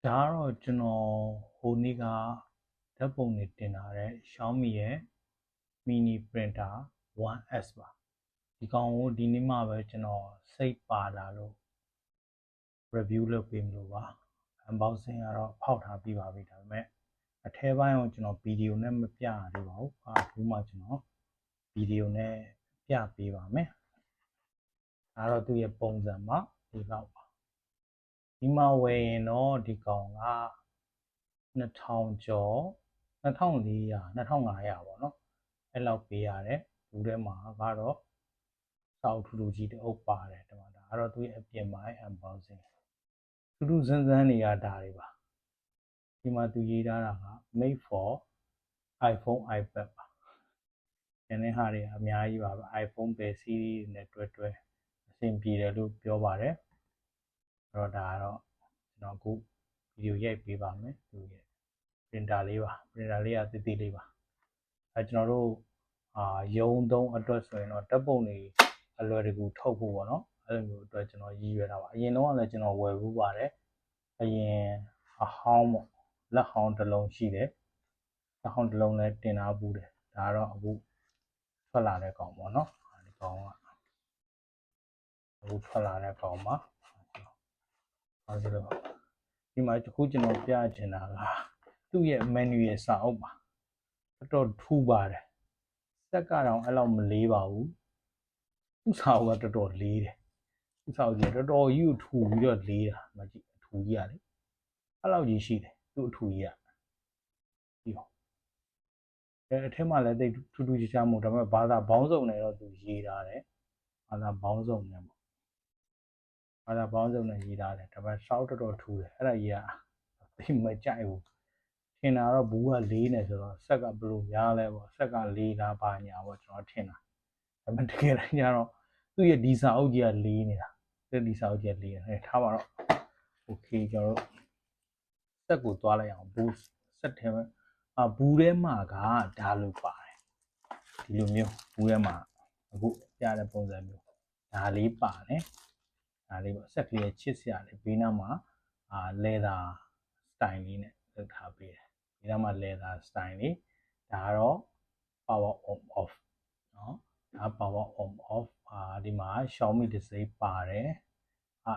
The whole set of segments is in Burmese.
ဒါကတော့ကျွန်တော်ဟိုနေ့ကဓာတ်ပုံတွေတင်ထားတဲ့ Xiaomi ရဲ့ mini printer 1S ပါဒီကောင်ကိုဒီနေ့မှပဲကျွန်တော်စိတ်ပါလာလို့ review လုပ်ပေးမလို့ပါ unboxing ကတော့ဖောက်ထားပြီးပါပြီဒါပေမဲ့အထဲပိုင်းကိုကျွန်တော်ဗီဒီယိုနဲ့မပြရသေးပါဘူးအခုမှကျွန်တော်ဗီဒီယိုနဲ့ပြပေးပါမယ်ဒါတော့သူ့ရဲ့ပုံစံမှာဒီလောက်ပါဒီမှာဝယ်ရင်တော့ဒီကောင်က2000ကျော်2400 2500ပေါ့နော်အဲ့လောက်ပေးရတယ်ဘူးထဲမှာကတော့စောက်ထူထူကြီးတအုပ်ပါတယ်ဒီမှာဒါကတော့သူ့ရဲ့အပြင်ပိုင်း unboxing ထူးထူးဆန်းဆန်းတွေကဒါတွေပါဒီမှာသူရေးထားတာက made for iPhone iPad ပါကျန်တဲ့ဟာတွေအများကြီးပါပဲ iPhone ပဲ series နဲ့တွဲအဆင်ပြေတယ်လို့ပြောပါတယ်အဲ့တော့ဒါကတော့ကျွန်တော်အခုဗီဒီယိုရိုက်ပေးပါမယ်သူရဲ့ printer လေးပါ printer လေးကတိတိလေးပါကျွန်တော်တို့ရုံးသုံးအတွက်ဆိုရင်တော့ဓာတ်ပုံတွေအလွယ်တကူထုတ်ဖို့ပေါ့နော်အဲ့လိုမျိုးအတွက်ကျွန်တော်ရည်ရွယ်တာပါအရင်တော့လည်းကျွန်တော်ဝယ်ဘူးပါတယ်အရင်အဟောင်းပေါ့လက်ဟောင်းတစ်လုံးရှိတယ်လက်ဟောင်းတစ်လုံးလည်းတင်ထားဘူးတယ်ဒါကတော့အခုထွက်လာတဲ့ကောင်ပေါ့နော်ဒီကောင်ကအခုထွက်လာတဲ့ကောင်ပါဟုတ်တယ်လို့ဒီမှာအခုကျွန်တော်ပြချင်တာကသူ့ရဲ့ menu ရဲ့စာအုပ်ပါတော်တော်ထူပါတယ်စက်ကတော့အဲ့လောက်မလေးပါဘူးသူ့စာအုပ်ကတော်တော်လေးတယ်သူ့စာအုပ်ကြီးတော်တော်ကြီးကိုထူပြီးတော့လေးတာမကြည့်အထူကြီးရတယ်အဲ့လောက်ကြီးရှိတယ်သူ့အထူကြီးကပြီးတော့အထက်မှာလည်းတိတ်ထူးထူးခြားခြားမဟုတ်ဒါပေမဲ့ဘာသာဘောင်းစုံနဲ့တော့သူရေးထားတယ်ဘာသာဘောင်းစုံနဲ့ပေါ့ဘာသာဘောင်းစုံနဲ့ရေးထားတယ်ဒါပေမဲ့စောက်တော်တော်ထူတယ်အဲ့ဒါကြီးကသိမကြိုက်ဘူးထင်တာတော့ဘူးကလေးနေဆိုတော့ဆက်ကဘယ်လိုများလဲပေါ့ဆက်ကလေးလားပါညာပေါ့ကျွန်တော်ထင်တာဒါပေမဲ့တကယ်တမ်းကျတော့သူ့ရဲ့ဒီစာအုပ်ကြီးကလေးနေတာဒီစာအုပ်ကြီးကလေးနေထားပါတော့โอเคကျွန်တော်တို့ဆက်ကိုသွားလိုက်အောင်ဘူးဆက်ထဲမှာဘူးထဲမှာကဒါလိုပါတယ်ဒီလိုမျိုးဘူးထဲမှာအခုပြတဲ့ပုံစံမျိုးဒါလေးပါတယ်ဒါလေးပေါ့ဆက်ကလေးချစ်စရာလေးဘေးနားမှာleather style လေးနဲ့လုပ်ထားပေးတယ်ဒီနားမှာ leather style လေးဒါကတော့ power on off เนาะဒါ power on off ဒီမှာ Xiaomi display ပါတယ်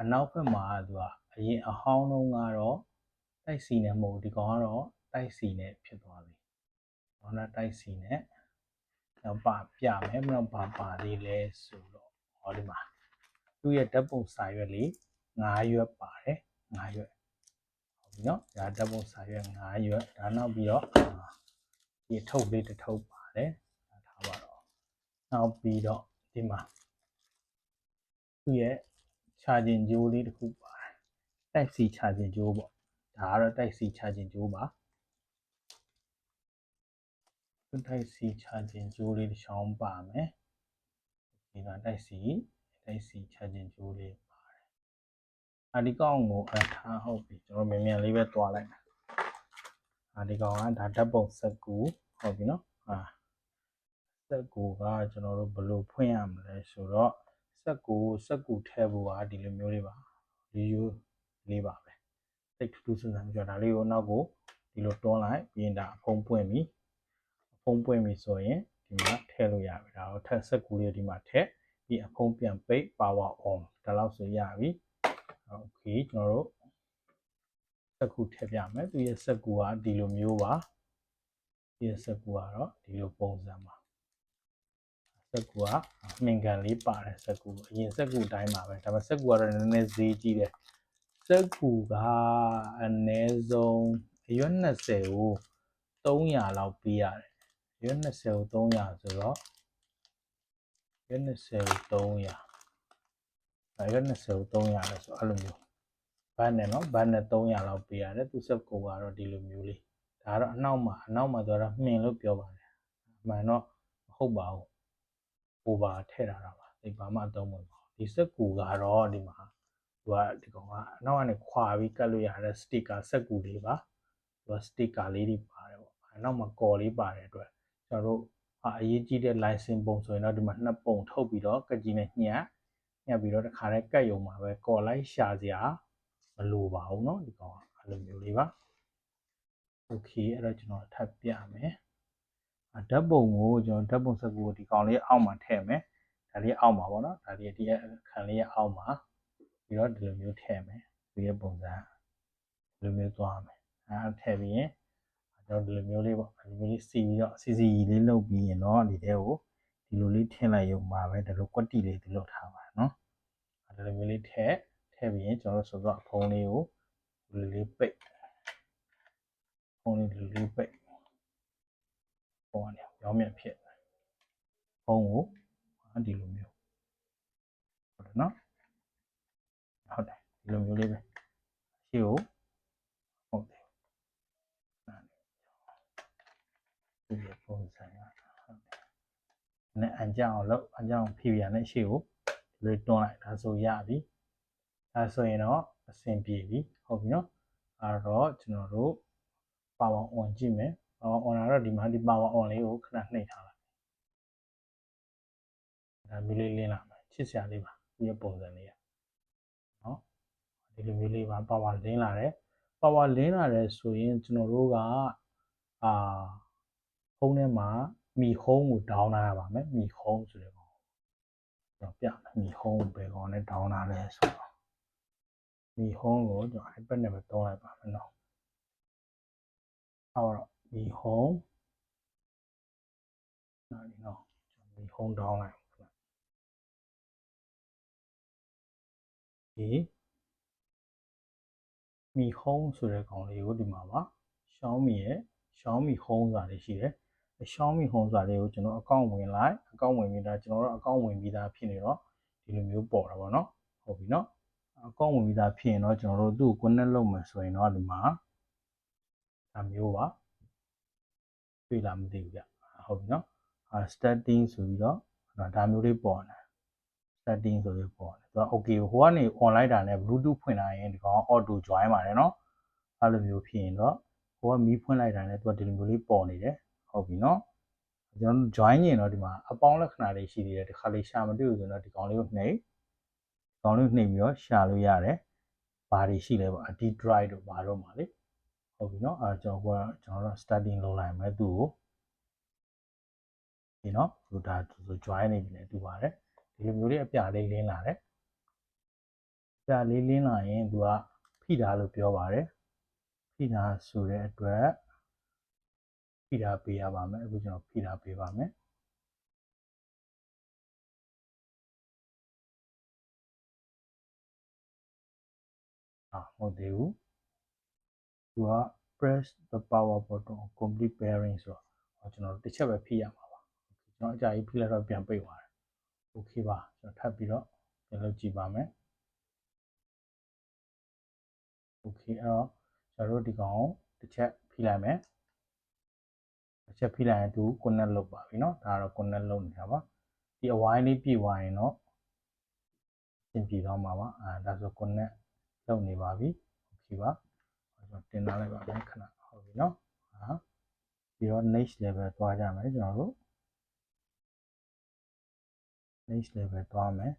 အနောက်ဘက်မှာသူကအရင်အဟောင်းလုံးကတော့တိုက်စီနဲ့မဟုတ်ဒီကောင်ကတော့တိုက်စီနဲ့ဖြစ်သွားပြီ။ဘာနဲ့တိုက်စီနဲ့တော့ပြမယ်မတော့ပါသေးလဲဆိုတော့ဟောဒီမှာသူ့ရဲ့ဓာတ်ပုံစာရွက်လေး9ရွက်ပါတယ်9ရွက်ဟုတ်ပြီနော်ဒါဓာတ်ပုံစာရွက်9ရွက်ဒါနောက်ပြီးတော့ဒီထုတ်လေးတစ်ထုတ်ပါတယ်ထားပါတော့နောက်ပြီးတော့ဒီမှာသူ့ရဲ့ charging ကြိုးလေးတစ်ခုပါတယ် Type C charging ကြိုးပေါ့ဒါကတော့ Type C charging ကြိုးပါ Type C charging ကြိုးလေးတစ်ချောင်းပါမယ်ဒီက Type C charging ကြိုးလေးပါတယ်ဒီကောင်ကိုထားဟုတ်ပြီကျွန်တော်မြန်လေးပဲတွားလိုက်ဒီကောင်ကဒါဓာတ်ပုံစက်ကူဟုတ်ပြီနော်စက်ကူကကျွန်တော်တို့ဘယ်လိုဖွင့်ရမလဲဆိုတော့စက်ကူထည့်ဖို့ကဒီလိုမျိုးလေးပါရိုးလေးပါပဲစိတ်ထူးထူးဆန်းဆန်းပြောဒါလေးကိုနောက်ကိုဒီလိုတွန်းလိုက်ပြီးရင်ဒါအဖုံးပွင့်ပြီဆိုရင်ဒီမှာထည့်လို့ရပြီဒါတော့ထက်စက်ကူလေးဒီမှာထည့်ပြီးအဖုံးပြန်ပိတ် power on ဒါလောက်ဆိုရပြီโอเคကျွန်တော်တို့စက်ကူထည့်ပြမယ်သူရဲ့စက်ကူကဒီလိုမျိုးပါဒီရဲ့စက်ကူကတော့ဒီလိုပုံစံပါစက်ကူကမှင်ကန်လေးပါတယ်စက်ကူအရင်စက်ကူအတိုင်းပါပဲဒါပေမဲ့စက်ကူကတော့နည်းနည်းဈေးကြီးတယ်စက်ကူကအနည်းဆုံးအရွက်20ကို300လောက်ပေးရတယ်အရွက်20ကို300ဆိုတော့အရွက်20ကို300အရွက်20ကို300လဲဆိုအဲ့လိုမျိုးဘတ်နဲ့နော်ဘတ်နဲ့300လောက်ပေးရတယ်သူစက်ကူကတော့ဒီလိုမျိုးလေးဒါကတော့အနောက်မှာဆိုတော့မှင်လို့ပြောပါတယ်အမှန်တော့မဟုတ်ပါဘူးover ထည့်ထားတာပါဒီဘာမှအသုံးမဝင်ပါဘူးဒီစက်ကူကတော့ဒီမှာသူကဒီကောင်ကအနောက်ကနေခွာပြီးကတ်လို့ရတဲ့ sticker စက်ကူလေးပါသူက sticker လေးတွေပါတယ်ပေါ့အနောက်မှာကော်လေးပါတဲ့အတွက်ကျွန်တော်တို့အရေးကြီးတဲ့ license ပုံဆိုရင်တော့ဒီမှာ2ပုံထုတ်ပြီးတော့ကကြီးနဲ့ညှပ်ပြီးတော့တခါတည်းကတ်ရုံမှာပဲကော်လိုက်ရှာစရာမလိုပါဘူးเนาะဒီကောင်က လိုမျိုးလေးပါ okay အဲ့တော့ကျွန်တော်ထပ်ပြမယ်ဓာတ်ပုံကိုကျွန်တော်ဓာတ်ပုံစကူကိုဒီကောင်လေးအောက်မှာထည့်မယ်ဒါလေးအောက်မှာပေါ့နော်ဒါလေးဒီအခန်းလေးရဲ့အောက်မှာပြီးတော့ဒီလိုမျိုးထည့်မယ်ဒီရဲ့ပုံစံဒီလိုမျိုးသွားမယ်အဲ့ထည့်ပြီးရင်ကျွန်တော်ဒီလိုမျိုးလေးပေါ့ဒီမျိုးလေးစီပြီးတော့စီလေးလုပ်ပြီးရင်တော့ဒီတဲကိုဒီလိုလေးထည့်လိုက်ရုံပါပဲဒီလိုကွက်တီလေးဒီလိုထားပါနော်ဒီလိုမျိုးလေးထည့်ပြီးရင်ကျွန်တော်ဆိုတော့ဖုန်းလေးကိုဒီလိုလေးပိတ်ဖုန်းလေးဒီလိုလေးပိတ်ဖုန်းကနေရောင်းမြတ်ဖြစ်ဖုန်းကိုဒီလိုမျိုးဟုတ်တယ်နော်ဟုတ်တယ်ဒီလိုမျိုးလေးပဲရှေ့ကိုဟုတ်တယ်ဒီပုံစံကဟုတ်တယ်နဲ့အကြောင်းလို့အကြောင်းဖြည့်ရတဲ့ရှေ့ကိုဒီလိုတွန်းလိုက်ဒါဆိုရပြီဒါဆိုရင်တော့အဆင်ပြေပြီဟုတ်ပြီနော်အဲ့တော့ကျွန်တော်တို့ power on ကြည့်မယ် power on ကတော့ဒီမှာဒီ power on လေးကိုခဏနှိပ်ထားလိုက်ဒါမျိုးလေးလင်းလာမယ်ချစ်စရာလေးပါဒီပုံစံလေးနော်ဒီလိုမျိုးလေးပါ power လင်းလာတယ် power လင်းလာတယ်ဆိုရင်ကျွန်တော်တို့ကဖုန်းထဲမှာမီဟုံးကို down လာရပါမယ်မီဟုံးဆိုတဲ့ကောင်ကျွန်တော်ပြမယ်မီဟုံးကိုဘယ်ကောင်နဲ့ down လာလဲဆိုတော့မီဟုံးကိုကျွန်တော် iPad နဲ့ပဲသုံးလိုက်ပါမယ်နော်အဲ့တော့မီဟုံးနော်ဒီနော်ကျွန်တော်မီဟုံး down လိုက်ဒီမီဟုံးဆိုတဲ့ကောင်လေးကိုဒီမှာပါ Xiaomi ရဲ့ Xiaomi Home ဆိုတာလေးရှိတယ်Xiaomi Home ဆိုတာလေးကိုကျွန်တော်အကောင့်ဝင်လိုက်အကောင့်ဝင်ပြီးသားကျွန်တော်တို့အကောင့်ဝင်ပြီးသားဖြစ်နေတော့ဒီလိုမျိုးပေါ်တာပေါ့နော်ဟုတ်ပြီနော်အကောင့်ဝင်ပြီးသားဖြစ်ရင်တော့ကျွန်တော်တို့သူ့ကို connect လုပ်မယ်ဆိုရင်တော့ဒီမှာဒါမျိုးပါတွေ့လားမသိဘူးဗျဟုတ်ပြီနော်starting ဆိုပြီးတော့ဒါမျိုးလေးပေါ်နေ setting ဆိုပြီးပေါ်တယ်သူက okay ဟိုကနေ online တာနဲ့ bluetooth ဖွင့်လာရင်ဒီကောင် auto join ပါတယ်နော်အဲ့လိုမျိုးဖြစ်ရင်တော့ဟိုကမီးဖွင့်လိုက်တာနဲ့သူကဒီလိုမျိုးလေးပေါ်နေတယ်ဟုတ်ပြီနော်ကျွန်တော် join ရင်တော့ဒီမှာအပေါင်းလက္ခဏာလေးရှိသေးတယ်ဒီခါလေးရှာမတွေ့ဘူးဆိုတော့ဒီကောင်လေးကိုနှိပ်ပြီးတော့ရှာလို့ရတယ်ဘာတွေရှိလဲပေါ့ D drive တို့ဘာတော့မှာလေဟုတ်ပြီနော်ကျွန်တော်တို့ starting လုပ်လိုက်မယ်သူ့ကိုဒီနော်သူဒါသူ join နေပြီလေတူပါတယ်ဒီလိုမျိုးလေးအပြလေးလင်းလာတယ်အပြလေးလင်းလာရင်သူကဖိတာလို့ပြောပါတယ်ဖိတာဆိုတဲ့အတွက်ဖိတာပေးရပါမယ်အခုကျွန်တော်ဖိတာပေးပါမယ်ဟုတ်သေးဘူးသူက press the power button complete pairing ဆိုတော့ကျွန်တော်တစ်ချက်ပဲဖိရမှာပါကျွန်တော်အကြိုက်ဖိလိုက်တော့ပြန်ပိတ်သွားတယ် okay ပါကျွန်တော်ထပ်ပြီးတော့ပြန်လုပ်ကြည့်ပါမယ် okay အဲ့တော့ကျွန်တော်တို့ဒီကောင်တစ်ချက်ဖိလိုက်မယ်တစ်ချက်ဖိလိုက်ရင်သူ connect လုပ်ပါပြီเนาะဒါကတော့ connect လုပ်နေတာပါဒီအဝိုင်းလေးပြည့်သွားရင်တော့သင်ပြသွားမှာပါဒါဆို connect လုပ်နေပါပြီ okay ပါကျွန်တော်တင်ထားလိုက်ပါမယ်ခဏဟုတ်ပြီเนาะပြီးတော့ next level သွားကြမယ်ကျွန်တော်တို့ next level သွားမယ်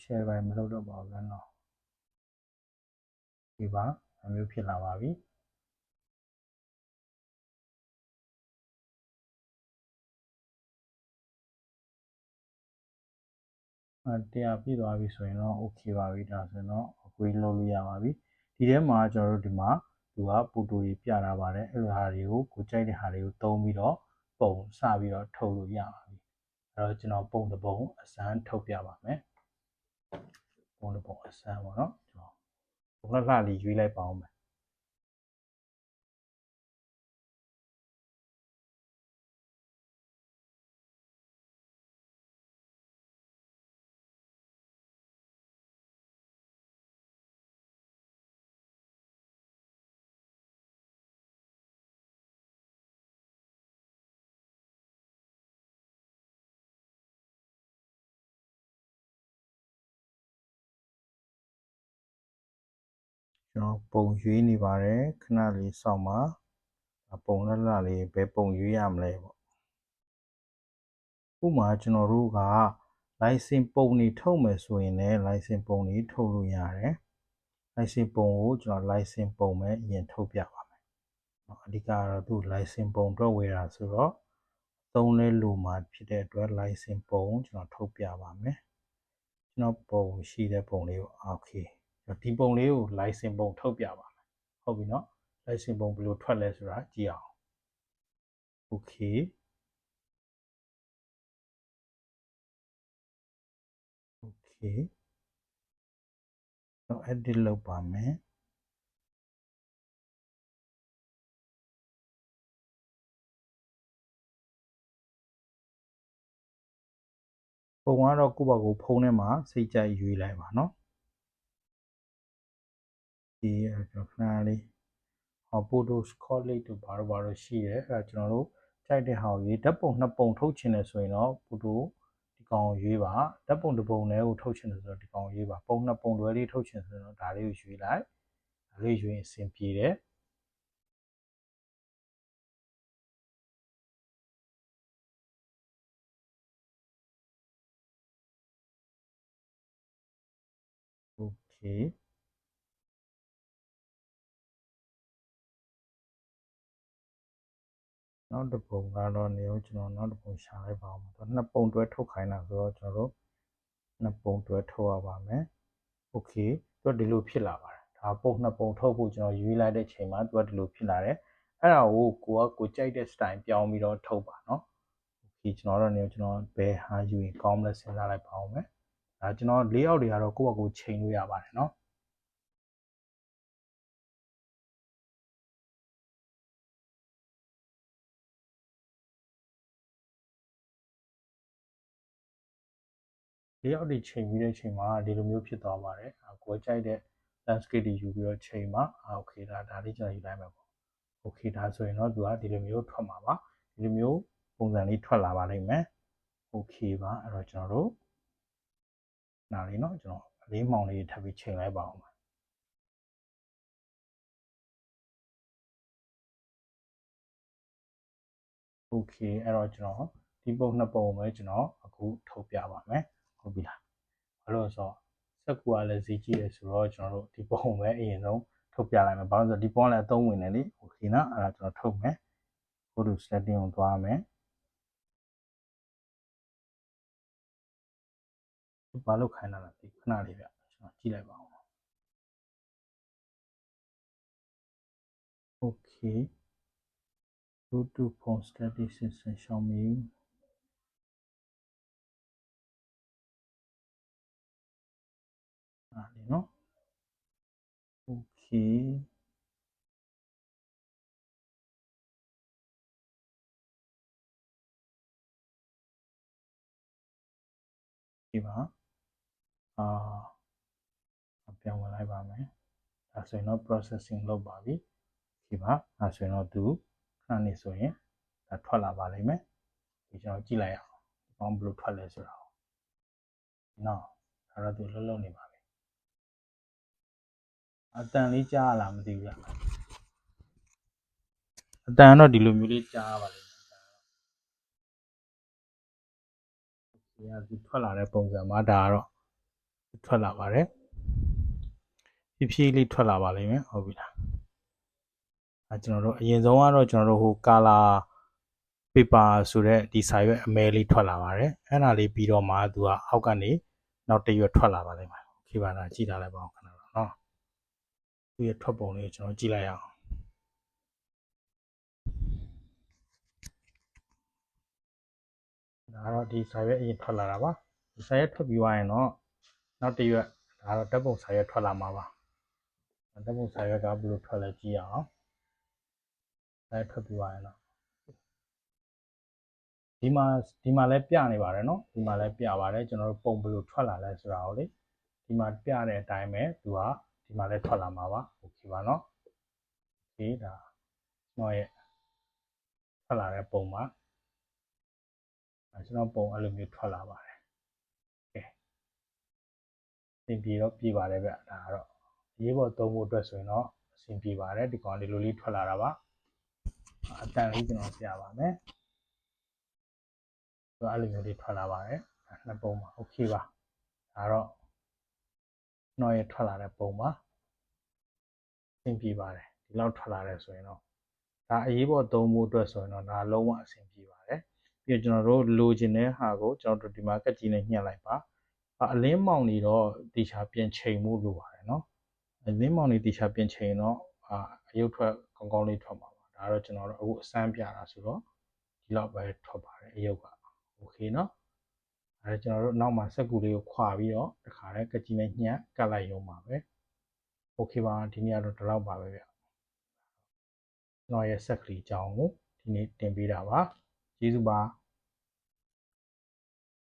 share ပိုင်းမလုပ်တော့ပါဘူးလားเนาะဒီပါအမျိုးဖြစ်လာပါပြီတရားပြည့်သွားပြီဆိုရင်တော့ okay ပါပြီဒါဆိုရင်တော့ agree လုပ်လို့ရပါပြီဒီထဲမှာကျွန်တော်တို့ဒီမှာသူကပူတူတွေပြထားပါတယ်အဲ့လိုဟာတွေကိုကိုကြိုက်တဲ့ဟာတွေကိုသုံးပြီးတော့ပုံစပြီးတော့ထုတ်လို့ရပါပြီအဲ့တော့ကျွန်တော်ပုံတစ်ပုံအစမ်းထုတ်ပြပါမယ်ပုံတစ်ပုံအစမ်းပေါ့နော်ကျွန်တော်ဘုံလှလေးရွေးလိုက်ပါအောင်မယ်ကျွန်တော်ပုံရွေးနေပါတယ်ခဏလေးစောင့်ပါပုံလှလေးဘယ်ပုံရွေးရမလဲပေါ့ဥပမာကျွန်တော်တို့က license ပုံတွေထုတ်မယ်ဆိုရင်လည်း license ပုံတွေထုတ်လို့ရတယ် license ပုံကိုကျွန်တော် license ပုံပဲအရင်ထုတ်ပြပါမယ်အဓိကတော့သူ license ပုံအတွက်ဝယ်တာဆိုတော့သုံးလဲလိုမှာဖြစ်တဲ့အတွက် license ပုံကျွန်တော်ထုတ်ပြပါမယ်ကျွန်တော်ပုံရှိတဲ့ပုံလေးကို okay ဒီပုံလေးကို license ပုံထုတ်ပြပါမယ်ဟုတ်ပြီနော် license ပုံဘယ်လိုထွက်လဲဆိုတာကြည့်အောင် okay okay တော့ edit လုပ်ပါမယ်ပုံကတော့ကိုယ့်ဘာကိုဖုန်းထဲမှာစိတ်ကြိုက်ရွေးလိုက်ပါနော်ဒီကျွန်တော်ခဏလေးphotos collate တို့ဘာလို့ရှိရဲအဲ့ဒါကျွန်တော်တို့ကြိုက်တဲ့ဟာကိုရွေးဓာတ်ပုံနှစ်ပုံထုတ်ချင်တယ်ဆိုရင်တော့ photo ဒီကောင်ကိုရွေးပါဓာတ်ပုံတစ်ပုံလည်းကိုထုတ်ချင်တယ်ဆိုတော့ဒီကောင်ကိုရွေးပါပုံနှစ်ပုံတွဲလေးထုတ်ချင်ဆိုတော့ဒါလေးကိုရွေးလိုက်ဒါလေးရွေးရင်အဆင်ပြေတယ်โอเคနောက်တစ်ပုံကတော့နေအောင်ကျွန်တော်နောက်တစ်ပုံရှာလိုက်ပါအောင်။နှစ်ပုံတွဲထုတ်ခိုင်းတာဆိုတော့ကျွန်တော်တို့နှစ်ပုံတွဲထုတ်ရပါမယ်။ Okay သူကဒီလိုဖြစ်လာပါတယ်။ဒါပုံနှစ်ပုံထုတ်ဖို့ကျွန်တော်ရွေးလိုက်တဲ့ချိန်မှာသူကဒီလိုဖြစ်လာတယ်။အဲ့ဒါကိုကိုကြိုက်တဲ့ style ပြောင်းပြီးတော့ထုတ်ပါနော်။ Okay ကျွန်တော်တို့နေကျွန်တော်ဘယ်ဟာယူရင်ကောင်းမလဲစဉ်းစားလိုက်ပါအောင်မယ်။ဒါကျွန်တော်layoutတွေကတော့ကိုယ့်ဘာကိုချိန်လို့ရပါတယ်နော်။ဒီရောက်ဒီချိန်ပြီးတဲ့ချိန်မှာဒီလိုမျိုးဖြစ်သွားပါတယ်ကိုယ်ကြိုက်တဲ့ landscape တွေယူပြီးတော့ချိန်မှာโอเคဒါလေးကျွန်တော်ယူလိုက်မယ်ပေါ့โอเคဒါဆိုရင်တော့သူကဒီလိုမျိုးထွက်မှာပါဒီလိုမျိုးပုံစံလေးထွက်လာပါလိမ့်မယ်โอเคပါအဲ့တော့ကျွန်တော်တို့နားလေးเนาะကျွန်တော်အလေးမှောင်လေးထပ်ပြီးချိန်လိုက်ပါအောင်ပါโอเคအဲ့တော့ကျွန်တော်ဒီပုံနှစ်ပုံပဲကျွန်တော်အခုထုတ်ပြပါမယ်ဟုတ်ပြီလားဘာလို့ဆိုတော့စက်ကူကလည်းဈေးကြီးတယ်ဆိုတော့ကျွန်တော်တို့ဒီပုံပဲအရင်ဆုံးထုတ်ပြလိုက်မယ်ဘာလို့ဆိုတော့ဒီပုံလည်းအသုံးဝင်တယ်လေโอเคနော်အဲ့ဒါကျွန်တော်ထုတ်မယ် photo setting ကိုသွားမယ်ဘာလို့ခိုင်းတာလဲဒီခဏလေးဗျကျွန်တော်ကြည့်လိုက်ပါဦးโอเค Bluetooth phone static system Xiaomi အားလေးနော်โอเคဒီပါပြန်ဝင်လိုက်ပါမယ်ဒါဆိုရင်တော့ processing လုပ်ပါပြီဒီပါဒါဆိုရင်တော့သူခဏနေဆိုရင်ဒါထွက်လာပါလိမ့်မယ်ဒီကျွန်တော်ကြည့်လိုက်အောင်ဒီကောင်ဘယ်လိုထွက်လဲဆိုတာနော်ဒါတော့သူလှုပ်လှုပ်နေပါပြီအတန်လေးကြားလာမသိဘူးဗျအတန်တော့ဒီလိုမျိုးလေးကြားပါလိမ့်မယ်ဒီထွက်လာတဲ့ပုံစံမှာဒါကတော့ထွက်လာပါတယ်ဖြည်းဖြည်းလေးထွက်လာပါလိမ့်မယ်ဟုတ်ပြီလားကျွန်တော်တို့အရင်ဆုံးကတော့ကျွန်တော်တို့ဟို color paper ဆိုတဲ့ဒီစာရွက်အမဲလေးထွက်လာပါတယ်အဲ့ဒါလေးပြီးတော့မှသူကအောက်ကနေနောက်တစ်ရွက်ထွက်လာပါလိမ့်မယ်โอเคပါလားကြည့်ထားလိုက်ပါဦးခဏတော့เนาะသူရဲ့ထွက်ပုံလေးကိုကျွန်တော်ကြည့်လိုက်အောင်ဒါတော့ဒီစာရွက်အရင်ထွက်လာတာပါဒီစာရွက်ထွက်ပြီးသွားရင်တော့နောက်တစ်ရွက်ဒါတော့ဓာတ်ပုံစာရွက်ထွက်လာမှာပါဓာတ်ပုံစာရွက်ကဘယ်လိုထွက်လဲကြည့်အောင်စာရွက်ထွက်ပြီးသွားရင်တော့ဒီမှာလည်းပြနေပါတယ်เนาะဒီမှာလည်းပြပါတယ်ကျွန်တော်တို့ပုံဘယ်လိုထွက်လာလဲဆိုတာကိုလေဒီမှာပြတဲ့အတိုင်းပဲသူကဒီမှာလည်းထွက်လာမှာပါโอเคပါเนาะโอเคဒါကျွန်တော်ရဲ့ထွက်လာတဲ့ပုံမှာကျွန်တော်ပုံအဲ့လိုမျိုးထွက်လာပါတယ်ကဲအဆင်ပြေတော့ပြေးပါတယ်ဗျဒါကတော့ရေးပေါ်သုံးဖို့အတွက်ဆိုရင်တော့အဆင်ပြေပါတယ်ဒီကောင်ဒီလိုလေးထွက်လာတာပါအတန်လေးကျွန်တော်ပြပါမယ်အဲ့လိုမျိုးလေးထွက်လာပါတယ် နှစ်ပုံပါโอเคပါဒါတော့ကျွန်တော်ရထွက်လာတဲ့ပုံပါအဆင်ပြေပါတယ်ဒီလောက်ထွက်လာတယ်ဆိုရင်တော့ဒါအရေးပေါ်သုံးဖို့အတွက်ဆိုရင်တော့ဒါလုံးဝအဆင်ပြေပါတယ်ပြီးတော့ကျွန်တော်တို့လိုချင်တဲ့ဟာကိုကျွန်တော်တို့ဒီမှာကတ်ကြီးနဲ့ညှက်လိုက်ပါအလင်းမောင်နေတော့တေချာပြင်ချိန်မှုလိုပါတယ်เนาะအလင်းမောင်နေတေချာပြင်ချိန်တော့အရုပ်ထွက်ကောင်းကောင်းလေးထွက်ပါပါဒါတော့ကျွန်တော်တို့အခုအစမ်းပြတာဆိုတော့ဒီလောက်ပဲထွက်ပါတယ်အရုပ်ကโอเคเนาะအဲကျွန်တော်တို့နောက်မှာစက်ကူလေးကိုခွာပြီးတော့တခါတည်းကကြီးနဲ့ညှက်ကတ်လိုက်ရုံပါပဲโอเคပါဒီနေ့ကတော့ဒီလောက်ပါပဲဗျကျွန်တော်ရဲ့စက်ကလေးအကြောင်းကိုဒီနေ့တင်ပေးတာပါကျေးဇူးပါ